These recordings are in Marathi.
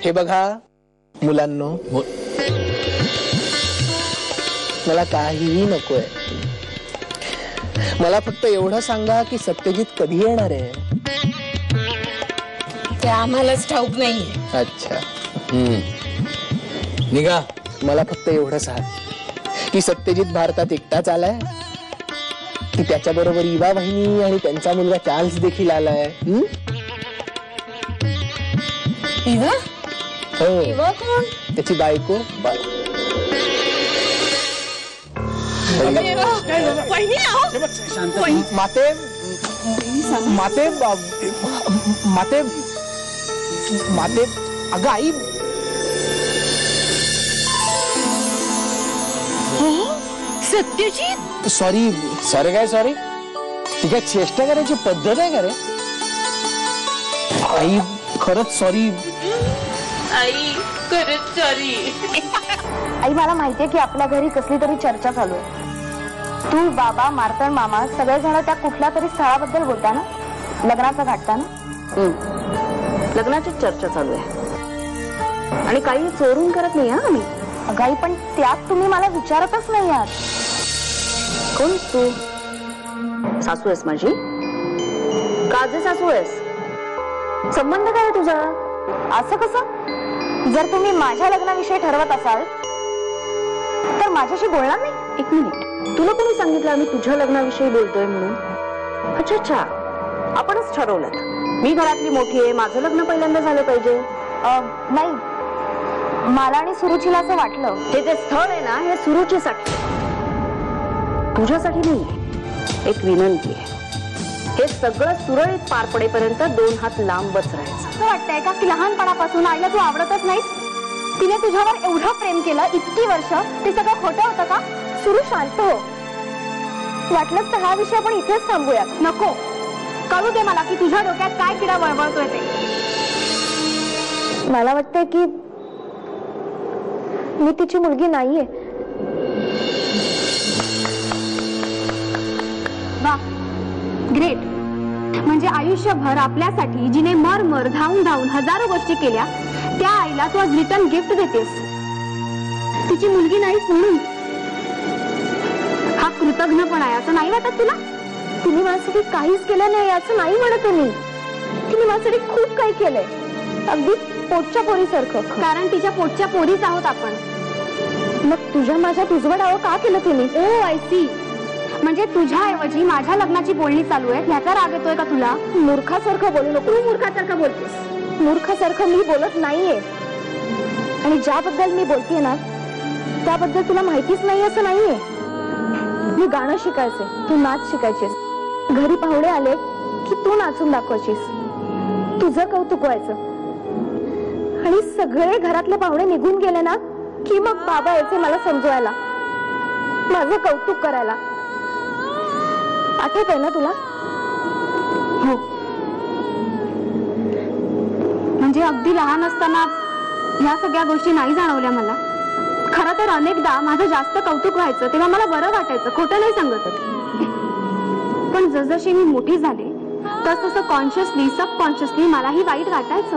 हे बघा मुलांनो, मला काहीही नकोय. मला फक्त एवढं सांगा की सत्यजित कधी येणार आहे. ते आम्हालाच ठाऊक नाहीये. अच्छा, निघा. मला फक्त एवढं सांग की सत्यजित भारतात एकटाच आलाय की त्याच्या बरोबर इवा वहिनी आणि त्यांचा मुलगा चार्ल्स देखील आलाय. इवा? हो, इवा कोण? त्याची बायको. माते माते माते माते अगं आई. सत्यजित? सॉरी सॉरी काय सॉरी? ती काय चेष्टा करायची पद्धत आहे का रे आई? खरंच सॉरी आई, खरंच सॉरी. आई मला माहितीये की आपल्या घरी कसली तरी चर्चा चालू आहे. तू, बाबा, मार्तंड मामा सगळेजण त्या कुठल्या तरी स्थळाबद्दल बोलता ना, लग्नाचं घाटताना. लग्नाचीच चर्चा चालू आहे आणि काही चोरून करत नाही आम्ही. अगाई पण त्यात तुम्ही मला विचारतच नाही आहात. कोण तू? सासू आहेस माझी? काजे सासू आहेस? संबंध काय तुझा? असं कसं? जर तुम्ही माझ्या लग्नाविषयी ठरवत असाल तर माझ्याशी बोलणार नाही? एक मिनिट, तुला कोणी सांगितलं आम्ही तुझ्या लग्नाविषयी बोलतोय म्हणून? अच्छा अच्छा, आपणच ठरवलं. मी घरातली मोठी आहे, माझं लग्न पहिल्यांदा झालं पाहिजे. नाही, मला आणि सुरुचीला असं वाटलं. हे जे स्थळ आहे ना, हे सुरुचीसाठी, तुझ्यासाठी नाही. एक विनंती आहे, हे सगळं सुरळीत पार पडेपर्यंत 2 हात लांबच राहायचं. असं वाटतंय का की लहानपणापासून आईला तू आवडतच नाहीस? तिने तुझ्यावर एवढं प्रेम केलं इतकी वर्ष, ते सगळं खोटं होतं का? सुरू, शांत हो. वाटलंच तर हा विषय आपण इथेच थांबूया. नको, कळू दे मला की तुझ्या डोक्यात काय किडा वळवळतोय ते. मला वाटतंय की मी तिची मुलगी नाहीये. वा, ग्रेट. म्हणजे आयुष्यभर आपल्यासाठी जिने मर धावून धावून हजारो गोष्टी केल्या, त्या आईला तू आज रिटर्न गिफ्ट देतेस. तिची मुलगी नाहीस म्हणून. हा कृतज्ञपणा आहे असं नाही वाटत तुला? तिने माझ्यासाठी काहीच केलं नाही असं नाही म्हणत मी. तिने माझ्यासाठी खूप काही केलंय, अगदी पोटच्या पोरीसारखं. कारण तिच्या पोटच्या पोरीच आहोत आपण. मग तुझ्या माझ्या तुझवं डावं का केलं तिने? ओ आय सी. म्हणजे तुझ्या ऐवजी माझ्या लग्नाची बोलणी चालू आहे, ह्याचा राग येतोय का तुला? मूर्खासारखं बोलू नको. तू मूर्खासारखं बोलतेस. मूर्खासारखं मी बोलत नाहीये. आणि ज्याबद्दल मी बोलतेय ना, त्याबद्दल तुला माहितीच नाही असं नाहीये. मी गाणं शिकायचे, तू नाच शिकायचीस. घरी पाहुणे आले की तू नाचून दाखवायचीस, तुझं कौतुक व्हायचं. आणि सगळे घरातले पाहुणे निघून गेले ना की मग बाबा यायचे मला समजवायला, माझं कौतुक करायला. आठवतंय ना तुला? हो. म्हणजे अगदी लहान असताना ह्या सगळ्या गोष्टी नाही जाणवल्या मला. खरं तर अनेकदा माझं जास्त कौतुक व्हायचं तेव्हा मला बरं वाटायचं, खोटं नाही सांगत. पण जसजशी मी मोठी झाले तसं कॉन्शियसली सबकॉन्शियसली मलाही वाईट वाटायचं.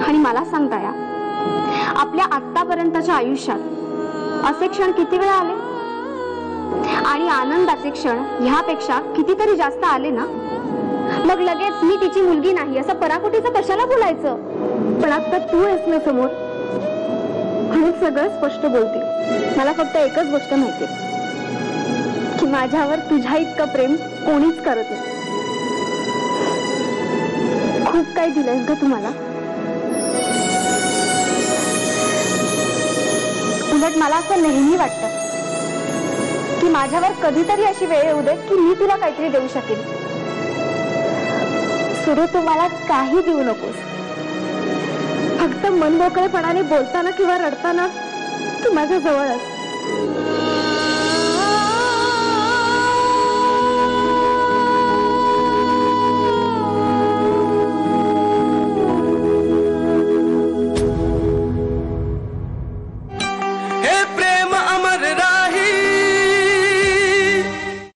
आणि मला सांगता या, आपल्या आतापर्यंतच्या आयुष्यात असे क्षण किती वेळा आले? आणि आनंदाचे क्षण ह्यापेक्षा कितीतरी जास्त आले ना? मग लगेच मी तिची मुलगी नाही असं पराकोटीचं कशाला बोलायचं? पण आता तू आहेस ना समोर, म्हणून सगळं स्पष्ट बोलते. मला फक्त एकच गोष्ट माहितीये की माझ्यावर तुझ्या इतकं प्रेम कोणीच करत नाही. खूप काही दिलंयस ग तुम्हाला. उलट मला असं नेहमी वाटतं की माझ्यावर कधीतरी अशी वेळ येऊ दे की मी तुला काहीतरी देऊ शकेन. सुरू, तू मला काही देऊ नकोस. फक्त मनमोकळेपणाने बोलताना किंवा रडताना तू माझ्या जवळ अस.